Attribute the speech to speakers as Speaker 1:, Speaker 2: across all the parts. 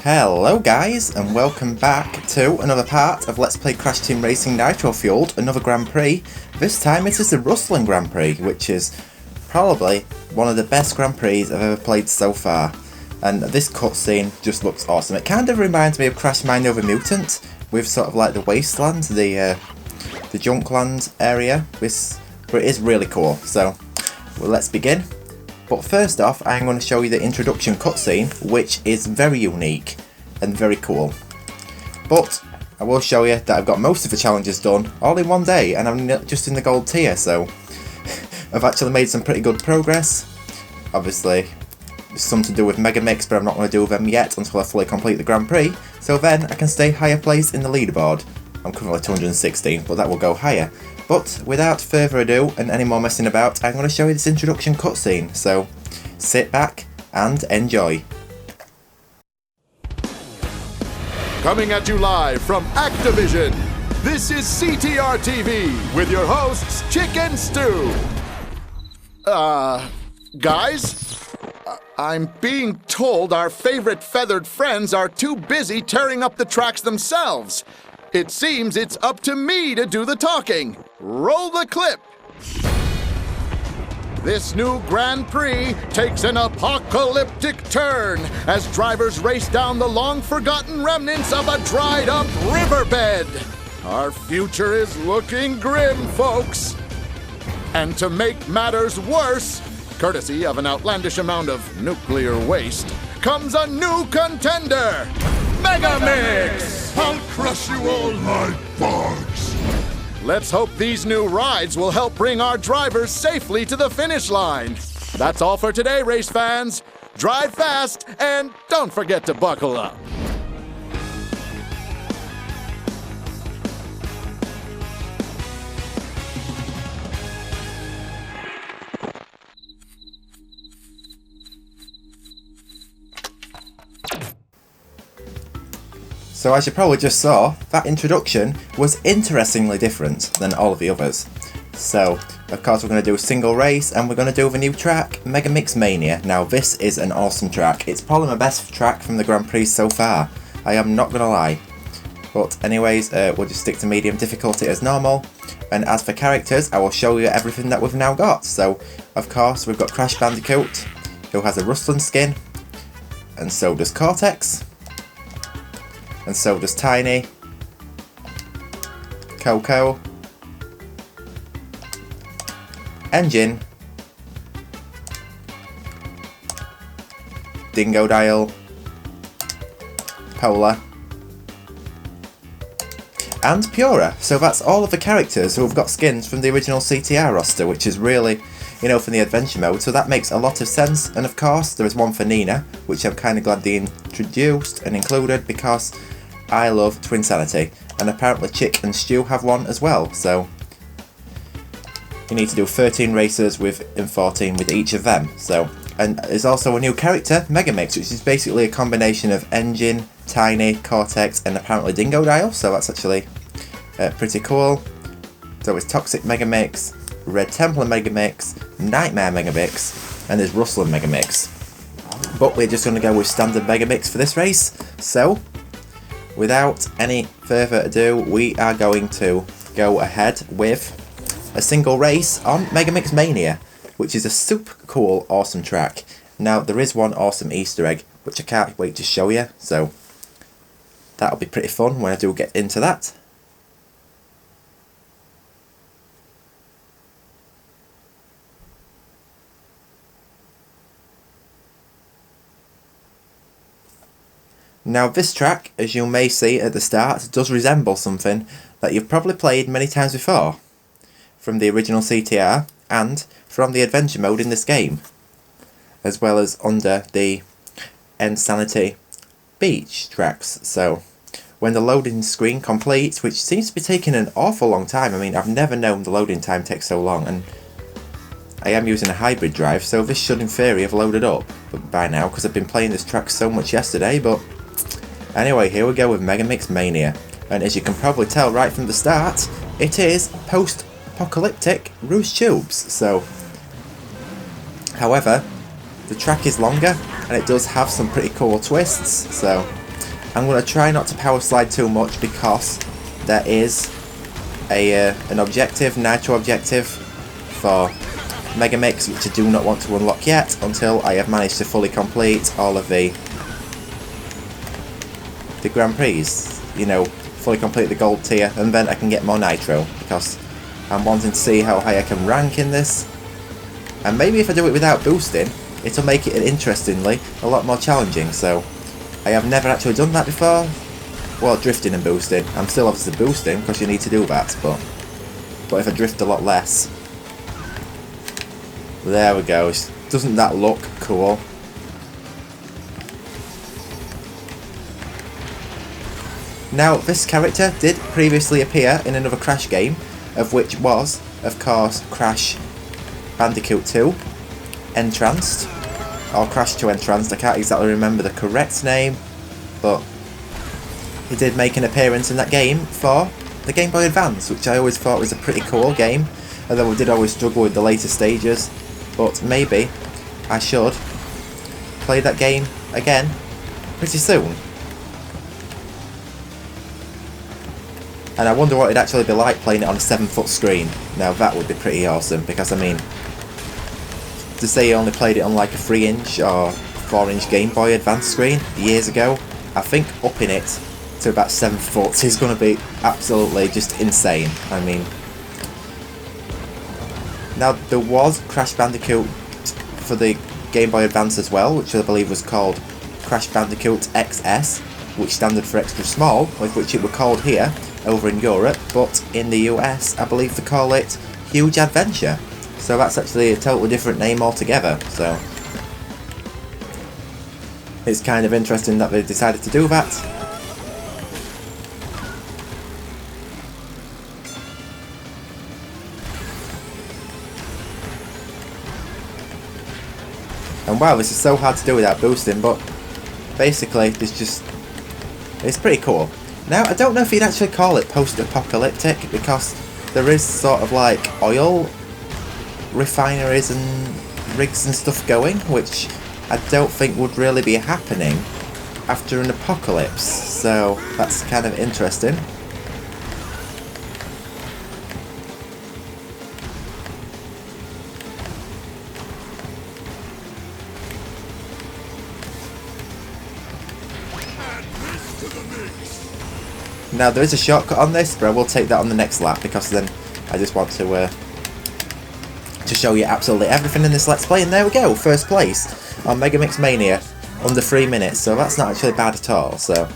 Speaker 1: Hello guys, and welcome back to another part of Let's Play Crash Team Racing Nitro-Fueled, another Grand Prix. This time it is the Rustland Grand Prix, which is probably one of the best Grand Prix I've ever played so far. And this cutscene just looks awesome. It kind of reminds me of Crash Mania Over Mutant, with sort of like the wasteland, the junkland area, but it is really cool. So, well, let's begin. But first off, I'm going to show you the introduction cutscene, which is very unique and very cool. But I will show you that I've got most of the challenges done all in one day, and I'm just in the gold tier, so I've actually made some pretty good progress. Obviously, it's something to do with Megamix, but I'm not going to do them yet until I fully complete the Grand Prix, so then I can stay higher place in the leaderboard. I'm currently 216, but that will go higher. But without further ado and any more messing about, I'm going to show you this introduction cutscene, so sit back and enjoy.
Speaker 2: Coming at you live from Activision, this is CTR TV with your hosts Chicken Stew. Guys? I'm being told our favorite feathered friends are too busy tearing up the tracks themselves. It seems it's up to me to do the talking. Roll the clip. This new Grand Prix takes an apocalyptic turn as drivers race down the long-forgotten remnants of a dried-up riverbed. Our future is looking grim, folks. And to make matters worse, courtesy of an outlandish amount of nuclear waste, comes a new contender, Megamix!
Speaker 3: I'll crush you all like bugs!
Speaker 2: Let's hope these new rides will help bring our drivers safely to the finish line. That's all for today, race fans. Drive fast, and don't forget to buckle up.
Speaker 1: So as you probably just saw, that introduction was interestingly different than all of the others. So, of course we're going to do a single race, and we're going to do the new track, Megamix Mania. Now this is an awesome track. It's probably my best track from the Grand Prix so far. I am not going to lie. But anyways, we'll just stick to medium difficulty as normal. And as for characters, I will show you everything that we've now got. So, of course, we've got Crash Bandicoot, who has a Rustland skin. And so does Cortex. And so does Tiny, Coco, Engine, Dingodile, Polar, and Pura. So that's all of the characters who have got skins from the original CTR roster, which is really, you know, from the adventure mode, so that makes a lot of sense. And of course, there is one for Nina, which I'm kind of glad they introduced and included, because I love Twinsanity, and apparently Chick and Stu have one as well, so you need to do 13 races and 14 with each of them. So, and there's also a new character, Megamix, which is basically a combination of Engine, Tiny, Cortex, and apparently Dingodile, so that's actually pretty cool. So it's Toxic Megamix, Red Templar Megamix, Nightmare Megamix, and there's Rustland Megamix. But we're just going to go with standard Megamix for this race, so without any further ado, we are going to go ahead with a single race on Megamix Mania, which is a super cool, awesome track. Now, there is one awesome Easter egg, which I can't wait to show you, so that'll be pretty fun when I do get into that. Now this track, as you may see at the start, does resemble something that you've probably played many times before, from the original CTR and from the adventure mode in this game, as well as under the Insanity Beach tracks. So when the loading screen completes, which seems to be taking an awful long time, I mean, I've never known the loading time takes so long, and I am using a hybrid drive, so this should in theory have loaded up by now, because I've been playing this track so much yesterday. But anyway, here we go with Megamix Mania, and as you can probably tell right from the start, it is post-apocalyptic Roost Tubes. So, however, the track is longer, and it does have some pretty cool twists, so I'm going to try not to power slide too much because there is an objective, Nitro objective for Megamix, which I do not want to unlock yet until I have managed to fully complete all of the Grand Prix. You know, fully complete the gold tier, and then I can get more Nitro, because I'm wanting to see how high I can rank in this. And maybe if I do it without boosting, it'll make it, interestingly, a lot more challenging. So I have never actually done that before. Well, drifting and boosting. I'm still obviously boosting, because you need to do that, but if I drift a lot less. There we go. Doesn't that look cool? Now, this character did previously appear in another Crash game, of which was, of course, Crash Bandicoot 2, Entranced, or Crash 2 Entranced. I can't exactly remember the correct name, but he did make an appearance in that game for the Game Boy Advance, which I always thought was a pretty cool game, although I did always struggle with the later stages. But maybe I should play that game again pretty soon. And I wonder what it'd actually be like playing it on a 7-foot screen. Now that would be pretty awesome, because I mean, to say you only played it on like a 3-inch or 4-inch Game Boy Advance screen years ago, I think upping it to about 7 foot is going to be absolutely just insane. I mean, now there was Crash Bandicoot for the Game Boy Advance as well, which I believe was called Crash Bandicoot XS, which standard for extra small, with which it were called here over in Europe, but in the US I believe they call it Huge Adventure. So that's actually a totally different name altogether. So it's kind of interesting that they decided to do that. And wow, this is so hard to do without boosting, but basically it's pretty cool. Now, I don't know if you'd actually call it post-apocalyptic, because there is sort of like oil refineries and rigs and stuff going, which I don't think would really be happening after an apocalypse, so that's kind of interesting. Now there is a shortcut on this, but I will take that on the next lap, because then I just want to show you absolutely everything in this Let's Play. And there we go, first place on Megamix Mania, under 3 minutes, so that's not actually bad at all. So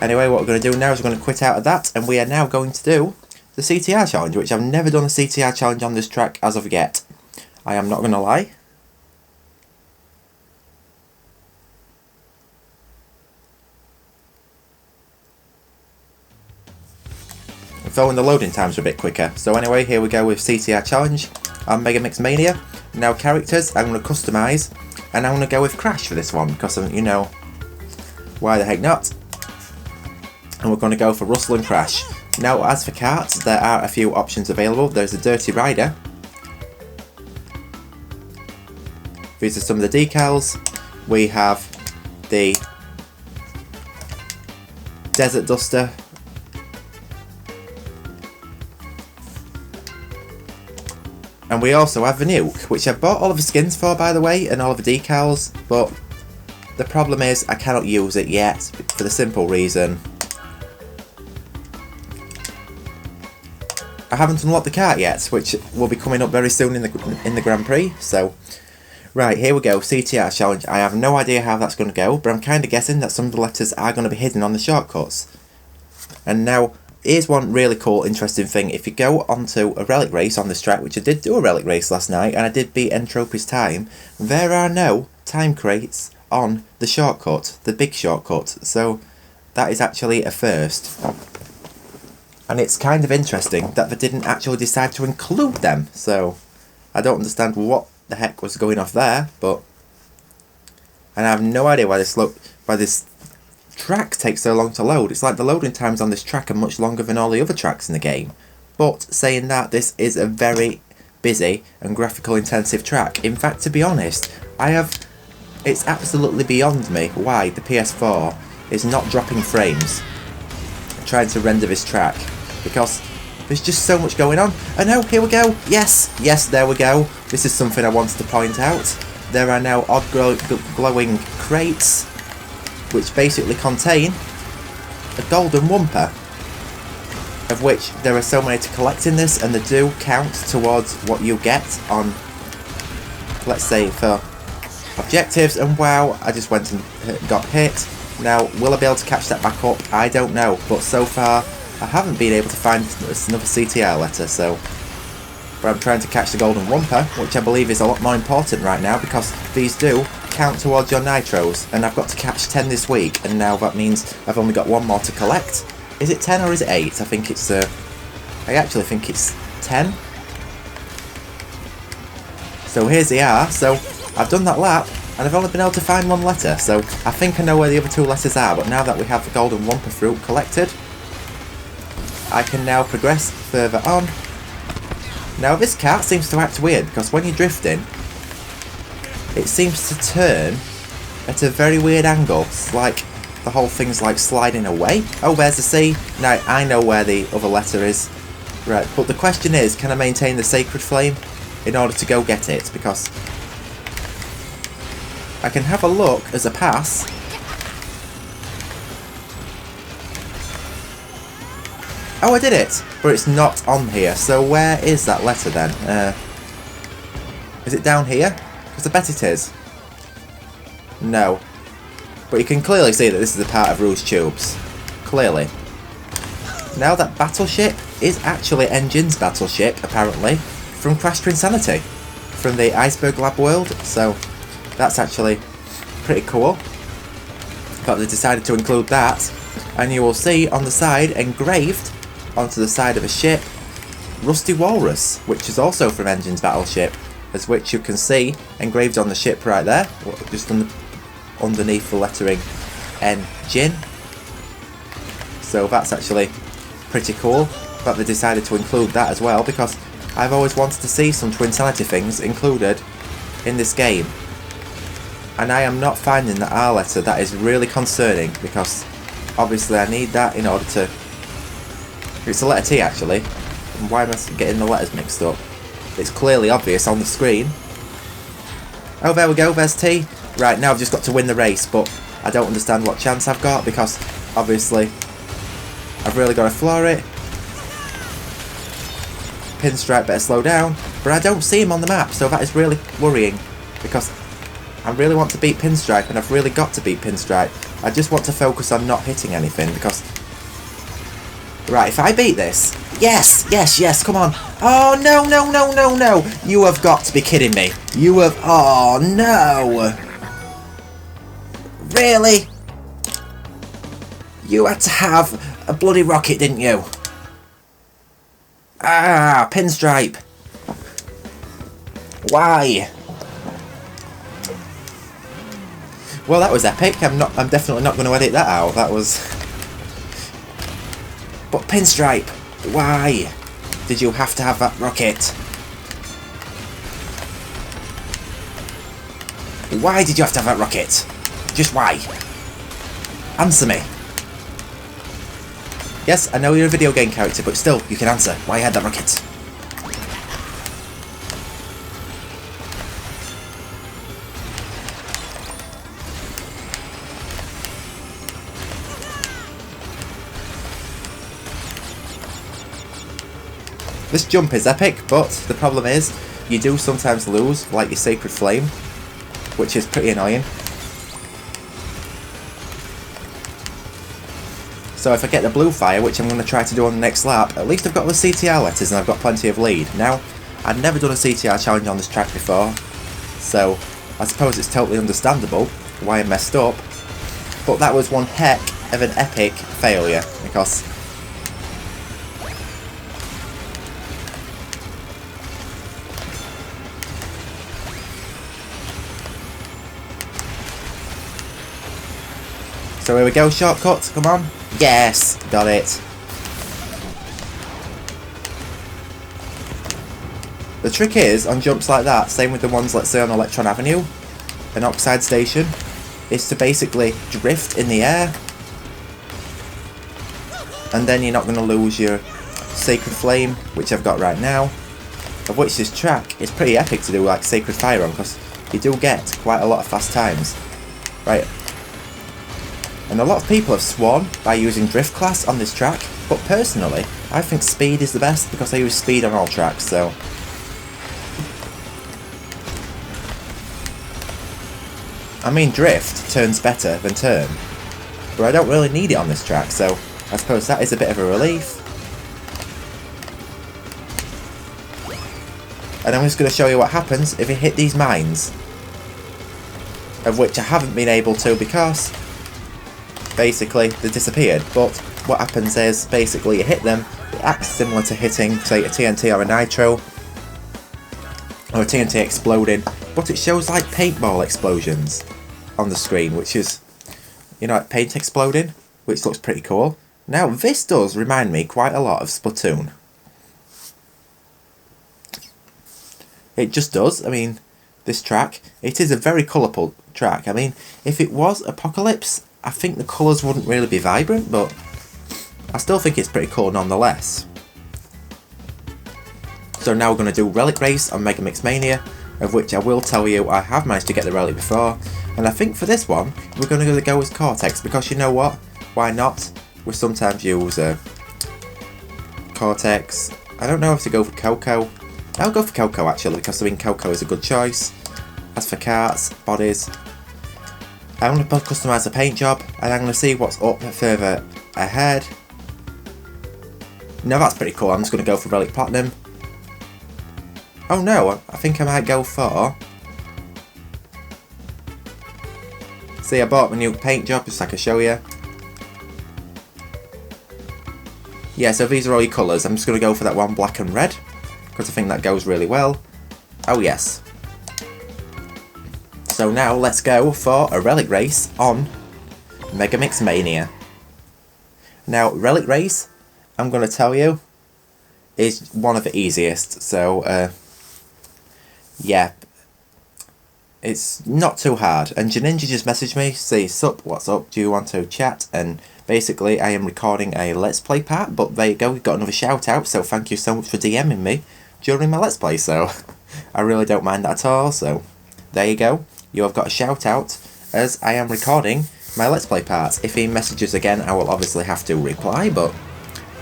Speaker 1: anyway, what we're going to do now is we're going to quit out of that, and we are now going to do the CTR challenge, which I've never done a CTR challenge on this track as of yet. I am not going to lie. Though the loading times are a bit quicker. So anyway, here we go with CTR challenge on Megamix Mania. Now characters, I'm going to customise, and I'm going to go with Crash for this one, because you know, why the heck not? And we're going to go for Rustland Crash. Now as for carts, there are a few options available. There's a Dirty Rider. These are some of the decals. We have the Desert Duster. And we also have the Nuke, which I bought all of the skins for, by the way, and all of the decals, but the problem is I cannot use it yet, for the simple reason I haven't unlocked the cart yet, which will be coming up very soon in the Grand Prix. So, right, here we go, CTR challenge. I have no idea how that's going to go, but I'm kind of guessing that some of the letters are going to be hidden on the shortcuts. And now, here's one really cool, interesting thing. If you go onto a Relic race on this track, which I did do a Relic race last night, and I did beat Entropy's time, there are no time crates on the shortcut, the big shortcut. So that is actually a first. And it's kind of interesting that they didn't actually decide to include them. So I don't understand what the heck was going off there, but... And I have no idea why this track takes so long to load. It's like the loading times on this track are much longer than all the other tracks in the game. But saying that, this is a very busy and graphical intensive track. In fact, to be honest, I have It's absolutely beyond me why the PS4 is not dropping frames trying to render this track, because there's just so much going on. Oh no, here we go. Yes, there we go. This is something I wanted to point out. There are now odd glowing crates which basically contain a golden wumper, of which there are so many to collect in this, and they do count towards what you get on, let's say, for objectives. And wow, I just went and got hit. Now, will I be able to catch that back up? I don't know, but so far I haven't been able to find another CTR letter, so... But I'm trying to catch the golden wumper, which I believe is a lot more important right now, because these do count towards your nitros, and I've got to catch 10 this week, and now that means I've only got one more to collect. Is it 10 or is it 8? I think it's, I actually think it's 10. So here's the R, so I've done that lap, and I've only been able to find one letter, so I think I know where the other two letters are, but now that we have the golden wumper fruit collected, I can now progress further on. Now this kart seems to act weird, because when you're drifting, it seems to turn at a very weird angle. It's like the whole thing's like sliding away. Oh, there's the C. Now I know where the other letter is. Right, but the question is, can I maintain the sacred flame in order to go get it? Because I can have a look as a pass. Oh, I did it! But it's not on here, so where is that letter then? Is it down here? Because I bet it is. No. But you can clearly see that this is a part of Rouge Tubes. Clearly. Now that battleship is actually Engine's battleship, apparently, from Crash to Insanity. From the Iceberg Lab world, so that's actually pretty cool. But they decided to include that, and you will see on the side, engraved onto the side of a ship, Rusty Walrus, which is also from Engine's battleship, as which you can see engraved on the ship right there, just underneath the lettering Engine. So that's actually pretty cool, but they decided to include that as well, because I've always wanted to see some Twinsanity things included in this game. And I am not finding the R letter. That is really concerning, because obviously I need that in order to... It's a letter T actually. Why am I getting the letters mixed up? It's clearly obvious on the screen. Oh, there we go, there's T. Right, now I've just got to win the race, but I don't understand what chance I've got, because obviously I've really got to floor it. Pinstripe better slow down, but I don't see him on the map, so that is really worrying, because I really want to beat Pinstripe, and I've really got to beat Pinstripe. I just want to focus on not hitting anything, because... Right, if I beat this... Yes, yes, yes, come on. Oh, no, no, no, no, no. You have got to be kidding me. You have... Oh, no. Really? You had to have a bloody rocket, didn't you? Ah, Pinstripe. Why? Well, that was epic. I'm definitely not going to edit that out. That was... But Pinstripe, why did you have to have that rocket? Why did you have to have that rocket? Just why? Answer me. Yes, I know you're a video game character, but still, you can answer why you had that rocket. This jump is epic, but the problem is, you do sometimes lose, like your Sacred Flame, which is pretty annoying. So if I get the blue fire, which I'm going to try to do on the next lap, at least I've got the CTR letters and I've got plenty of lead. Now, I've never done a CTR challenge on this track before, so I suppose it's totally understandable why I messed up, but that was one heck of an epic failure, because... So here we go, shortcut, come on. Yes, got it. The trick is, on jumps like that, same with the ones, let's say, on Electron Avenue, an Oxide station is to basically drift in the air, and then you're not going to lose your Sacred Flame, which I've got right now, of which this track is pretty epic to do like Sacred Fire on, because you do get quite a lot of fast times. Right, and a lot of people have sworn by using Drift class on this track, but personally I think Speed is the best because I use Speed on all tracks, so... I mean, Drift turns better than Turn, but I don't really need it on this track, so I suppose that is a bit of a relief. And I'm just going to show you what happens if you hit these mines, of which I haven't been able to because basically they disappeared. But what happens is basically you hit them, it acts similar to hitting, say, a TNT or a Nitro, or a TNT exploding, but it shows like paintball explosions on the screen, which is, you know, like paint exploding, which looks pretty cool. Now this does remind me quite a lot of Splatoon. It just does. I mean, this track, it is a very colourful track. I mean, if it was Apocalypse, I think the colours wouldn't really be vibrant, but I still think it's pretty cool nonetheless. So now we're going to do Relic Race on Megamix Mania, of which I will tell you I have managed to get the Relic before, and I think for this one we're going to go with Cortex, because you know what, why not? We sometimes use Cortex. I don't know if to go for Coco. I'll go for Coco actually, because I think Coco is a good choice. As for carts, bodies, I'm going to customise the paint job, and I'm going to see what's up further ahead. Now that's pretty cool. I'm just going to go for Relic Platinum. Oh no, I think I might go for... See, I bought my new paint job, just so I can show you. Yeah, so these are all your colours. I'm just going to go for that one black and red, because I think that goes really well. Oh yes. So now let's go for a Relic Race on Megamix Mania. Now, Relic Race, I'm going to tell you, is one of the easiest. So, yeah, it's not too hard. And Janinja just messaged me, say, sup, what's up, do you want to chat? And basically, I am recording a Let's Play part, but there you go, we've got another shout out, so thank you so much for DMing me during my Let's Play, so I really don't mind that at all, so there you go. You have got a shout out as I am recording my Let's Play part. If he messages again, I will obviously have to reply, but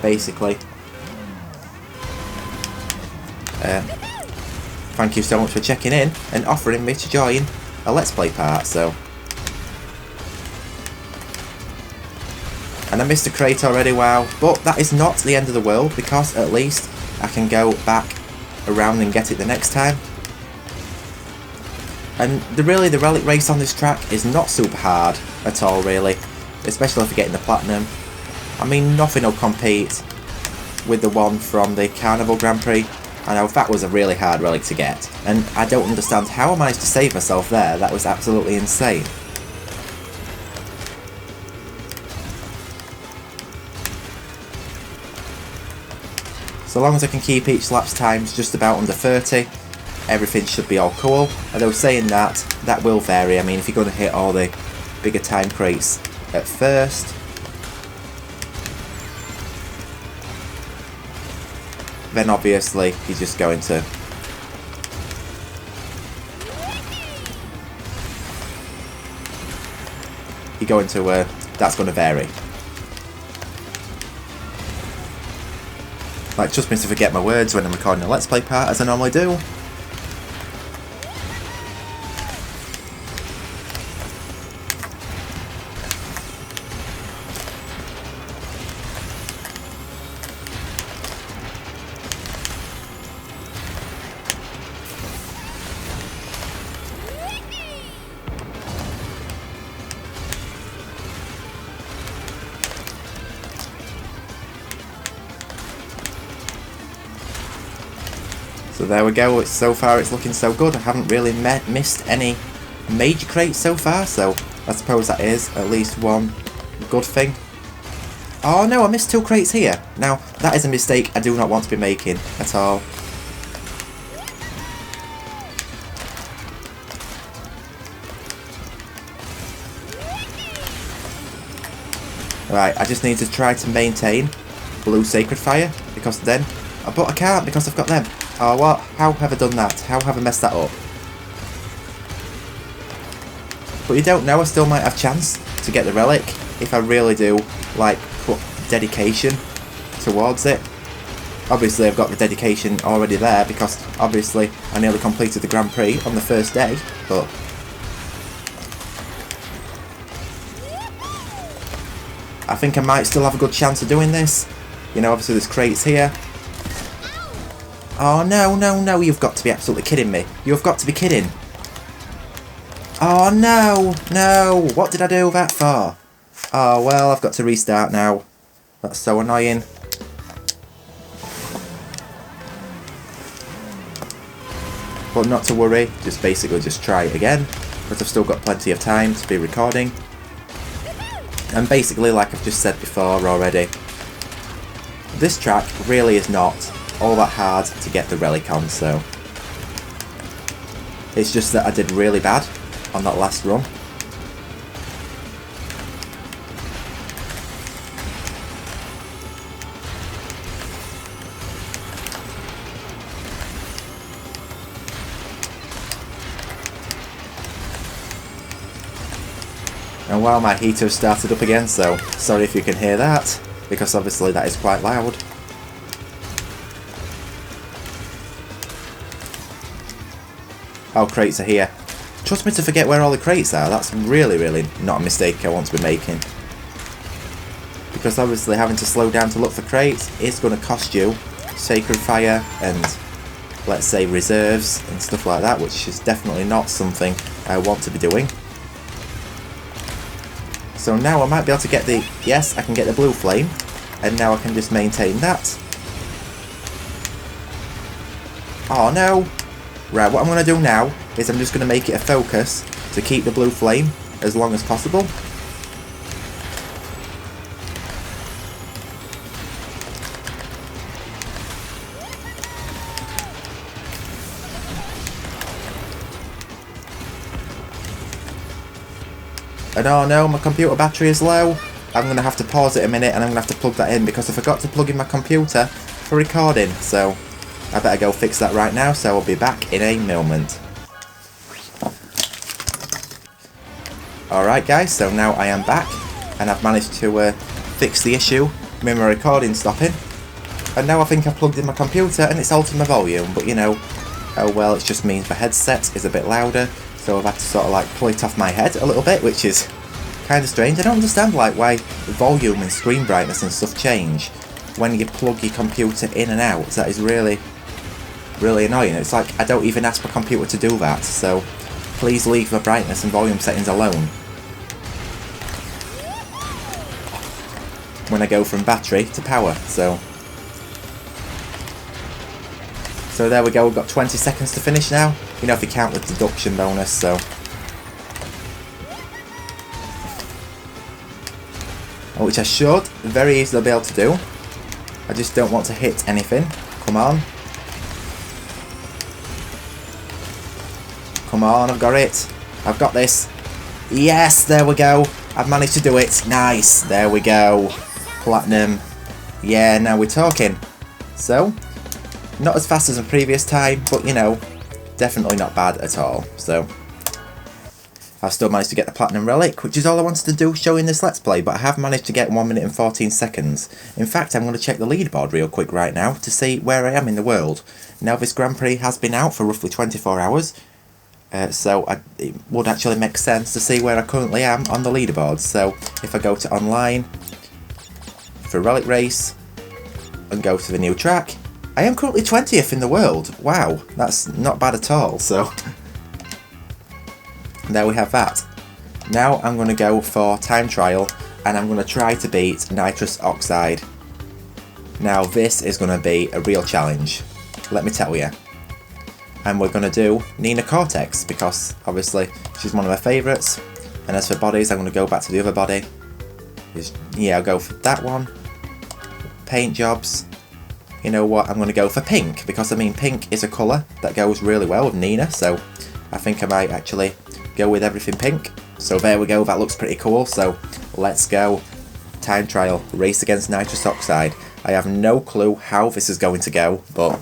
Speaker 1: basically, thank you so much for checking in and offering me to join a Let's Play part, so. And I missed a crate already, wow, but that is not the end of the world, because at least I can go back around and get it the next time. And the Relic Race on this track is not super hard at all, really, especially if you're getting the Platinum. I mean, nothing will compete with the one from the Carnival Grand Prix. I know that was a really hard relic to get, and I don't understand how I managed to save myself there. That was absolutely insane. So long as I can keep each lap's times just about under 30, everything should be all cool. Although saying that, that will vary. I mean, if you're going to hit all the bigger time crates at first, then obviously you're just going to that's going to vary. Like, trust me to forget my words when I'm recording a Let's Play part, as I normally do. So there we go, so far it's looking so good. I haven't really missed any major crates so far, so I suppose that is at least one good thing. Oh no, I missed 2 crates here. Now, that is a mistake I do not want to be making at all. Right, I just need to try to maintain blue Sacred Fire, because then... But I can't, because I've got them. Oh, what? How have I done that? How have I messed that up? But you don't know, I still might have chance to get the Relic, if I really do, like, put dedication towards it. Obviously, I've got the dedication already there, because, obviously, I nearly completed the Grand Prix on the first day, but... I think I might still have a good chance of doing this. You know, obviously there's crates here. Oh, no, no, no, you've got to be absolutely kidding me. You've got to be kidding. Oh, no, no, what did I do that for? Oh, well, I've got to restart now. That's so annoying. But not to worry, just basically just try it again, because I've still got plenty of time to be recording. And basically, like I've just said before already, this track really is not all that hard to get the Relic on, so... It's just that I did really bad on that last run. And while my heater started up again, so sorry if you can hear that, because obviously that is quite loud. Oh, crates are here. Trust me to forget where all the crates are, that's really, really not a mistake I want to be making. Because obviously having to slow down to look for crates is going to cost you Sacred Fire and, let's say, reserves and stuff like that, which is definitely not something I want to be doing. So now I might be able to get the... Yes, I can get the blue flame. And now I can just maintain that. Oh no! Right, what I'm going to do now is I'm just going to make it a focus to keep the blue flame as long as possible. And oh no, my computer battery is low. I'm going to have to pause it a minute and I'm going to have to plug that in because I forgot to plug in my computer for recording. So I better go fix that right now, so I'll be back in a moment. Alright guys, so now I am back and I've managed to fix the issue with my recording stopping. And now I think I've plugged in my computer and it's altered my volume, but you know, oh well, it just means my headset is a bit louder. So I've had to sort of like pull it off my head a little bit, which is kind of strange. I don't understand like why the volume and screen brightness and stuff change when you plug your computer in and out. That is really, really annoying. It's like I don't even ask my computer to do that, so please leave the brightness and volume settings alone. When I go from battery to power, so there we go, we've got 20 seconds to finish now. You know, if you count the deduction bonus, so... Which I should very easily be able to do. I just don't want to hit anything. Come on. Come on, I've got it. I've got this. Yes, there we go. I've managed to do it. Nice. There we go. Platinum. Yeah, now we're talking. So, not as fast as the previous time, but you know, definitely not bad at all. So, I've still managed to get the Platinum Relic, which is all I wanted to do showing this Let's Play, but I have managed to get 1 minute and 14 seconds. In fact, I'm going to check the leaderboard real quick right now to see where I am in the world. Now, this Grand Prix has been out for roughly 24 hours, so it would actually make sense to see where I currently am on the leaderboard. So, if I go to online, for Relic Race, and go to the new track, I am currently 20th in the world. Wow, that's not bad at all, so... There we have that. Now I'm going to go for time trial and I'm going to try to beat Nitrous Oxide. Now this is going to be a real challenge, let me tell you. And we're going to do Nina Cortex because obviously she's one of my favourites. And as for bodies, I'm going to go back to the other body. Yeah, I'll go for that one. Paint jobs. You know what, I'm going to go for pink because I mean pink is a colour that goes really well with Nina, so I think I might actually go with everything pink. So there we go, that looks pretty cool, so let's go time trial race against nitrous oxide. I have no clue how this is going to go, but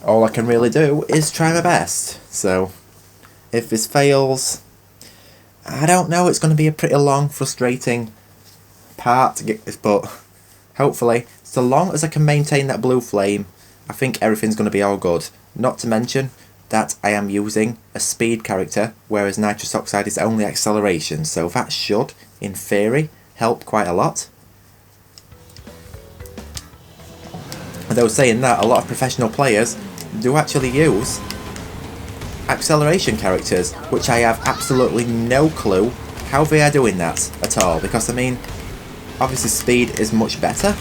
Speaker 1: all I can really do is try my best. So if this fails, I don't know, it's going to be a pretty long, frustrating part to get this, but hopefully, so long as I can maintain that blue flame, I think everything's going to be all good. Not to mention that I am using a speed character, whereas nitrous oxide is only acceleration, so that should, in theory, help quite a lot. Although saying that, a lot of professional players do actually use acceleration characters, which I have absolutely no clue how they are doing that at all, because I mean, obviously speed is much better,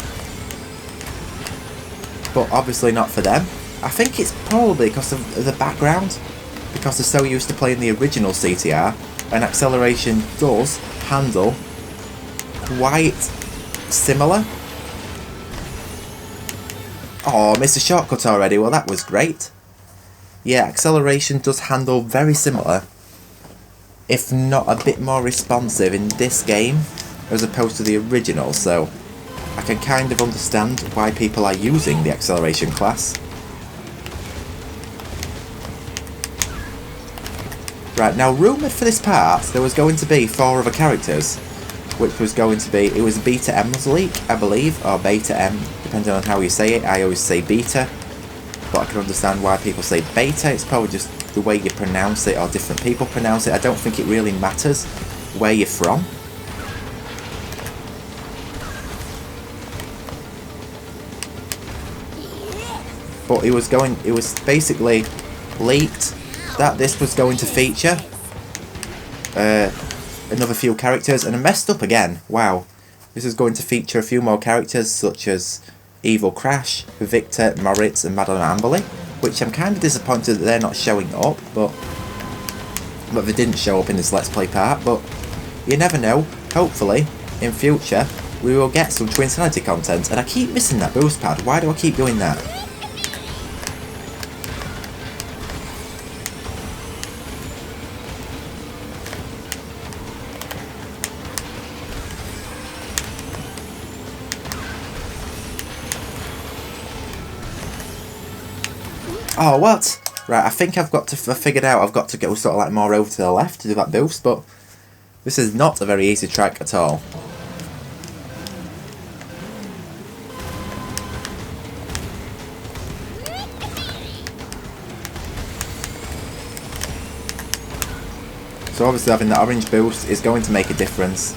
Speaker 1: but obviously not for them. I think it's probably because of the background, because they're so used to playing the original CTR, and acceleration does handle quite similar. Oh, missed a shortcut already, well that was great. Yeah, acceleration does handle very similar, if not a bit more responsive in this game as opposed to the original, so I can kind of understand why people are using the acceleration class. Right, now rumoured for this part there was going to be 4 other characters, which was going to be, it was Beta M's leak, I believe, or Beta M, depending on how you say it. I always say Beta, but I can understand why people say Beta. It's probably just the way you pronounce it, or different people pronounce it. I don't think it really matters where you're from. But it was basically leaked that this was going to feature another few characters, and I messed up again. Wow. This is going to feature a few more characters such as Evil Crash, Victor, Moritz and Madeline Amberley, which I'm kind of disappointed that they're not showing up, but they didn't show up in this Let's Play part, but you never know. Hopefully, in future, we will get some Twinsanity content, and I keep missing that boost pad. Why do I keep doing that? Oh, what? Right, I think I've got to, figured out I've got to go sort of like more over to the left to do that boost, but this is not a very easy track at all. So obviously having the orange boost is going to make a difference.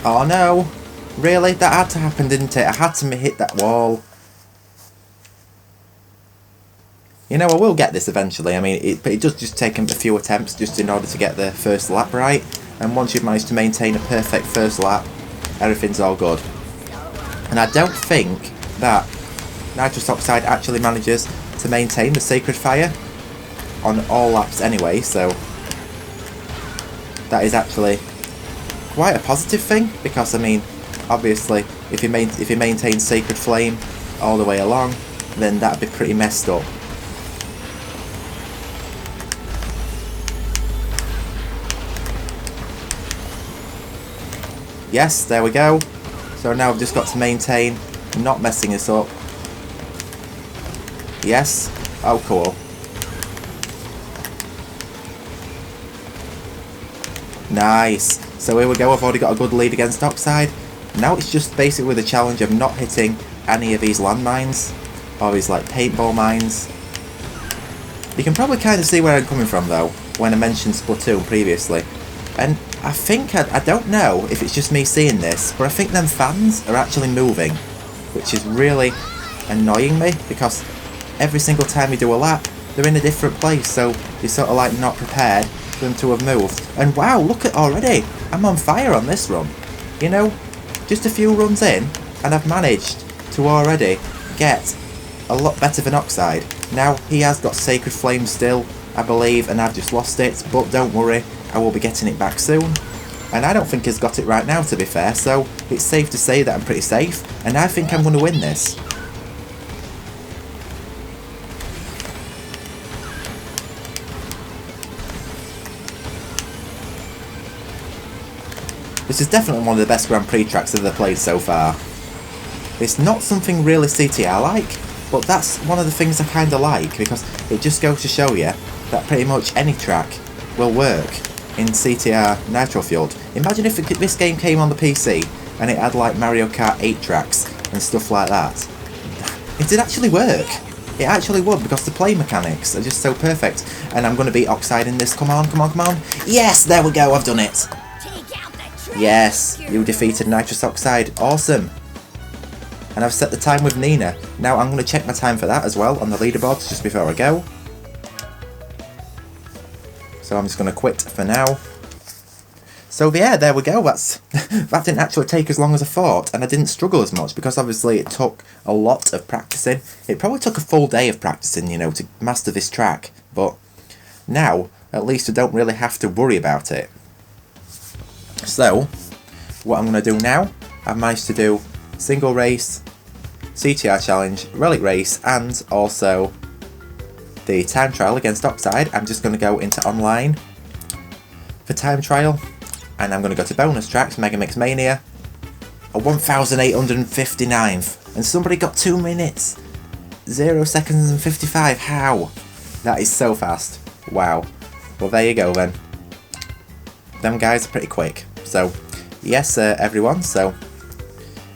Speaker 1: Oh no! Really? That had to happen, didn't it? I had to hit that wall. You know, I will get this eventually. I mean, it does just take a few attempts just in order to get the first lap right. And once you've managed to maintain a perfect first lap, everything's all good. And I don't think that nitrous oxide actually manages to maintain the sacred fire on all laps anyway, so that is actually quite a positive thing, because I mean, obviously, if you maintain Sacred Flame all the way along, then that'd be pretty messed up. Yes, there we go. So now I've just got to maintain not messing this up. Yes. Oh, cool. Nice. So here we go, I've already got a good lead against Oxide. Now it's just basically the challenge of not hitting any of these landmines, or these like paintball mines. You can probably kind of see where I'm coming from though, when I mentioned Splatoon previously. And I think, I don't know if it's just me seeing this, but I think them fans are actually moving, which is really annoying me, because every single time you do a lap, they're in a different place, so you're sort of like not prepared for them to have moved. And wow, look at already, I'm on fire on this run. You know, just a few runs in, and I've managed to already get a lot better than Oxide. Now, he has got Sacred Flame still, I believe, and I've just lost it, but don't worry, I will be getting it back soon. And I don't think he's got it right now, to be fair, so it's safe to say that I'm pretty safe, and I think I'm going to win this. This is definitely one of the best Grand Prix tracks I've ever played so far. It's not something really CTR like, but that's one of the things I kind of like, because it just goes to show you that pretty much any track will work in CTR Nitro-Fueled. Imagine if this game came on the PC and it had like Mario Kart 8 tracks and stuff like that. It did actually work. It actually would, because the play mechanics are just so perfect. And I'm going to beat Oxide in this. Come on, come on, come on. Yes, there we go, I've done it. Yes, you defeated Nitrous Oxide. Awesome. And I've set the time with Nina. Now I'm going to check my time for that as well on the leaderboards just before I go. So I'm just going to quit for now. So yeah, there we go. That didn't actually take as long as I thought, and I didn't struggle as much, because obviously it took a lot of practicing. It probably took a full day of practicing, you know, to master this track. But now, at least I don't really have to worry about it. So, what I'm going to do now, I've managed to do single race, CTR challenge, relic race, and also the time trial against Oxide. I'm just going to go into online for time trial, and I'm going to go to bonus tracks, Megamix Mania, a 1859th, and somebody got 2 minutes, 0 seconds and 55, how? That is so fast, wow. Well, there you go then. Them guys are pretty quick. So, yes everyone, so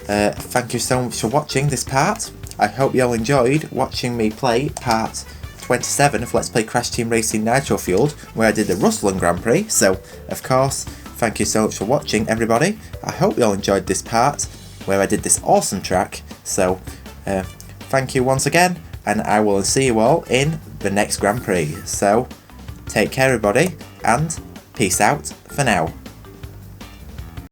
Speaker 1: thank you so much for watching this part. I hope you all enjoyed watching me play part 27 of Let's Play Crash Team Racing Nitro-Fueled, where I did the Rustland Grand Prix. So, of course, thank you so much for watching, everybody. I hope you all enjoyed this part, where I did this awesome track. So, thank you once again, and I will see you all in the next Grand Prix. So, take care, everybody, and peace out for now.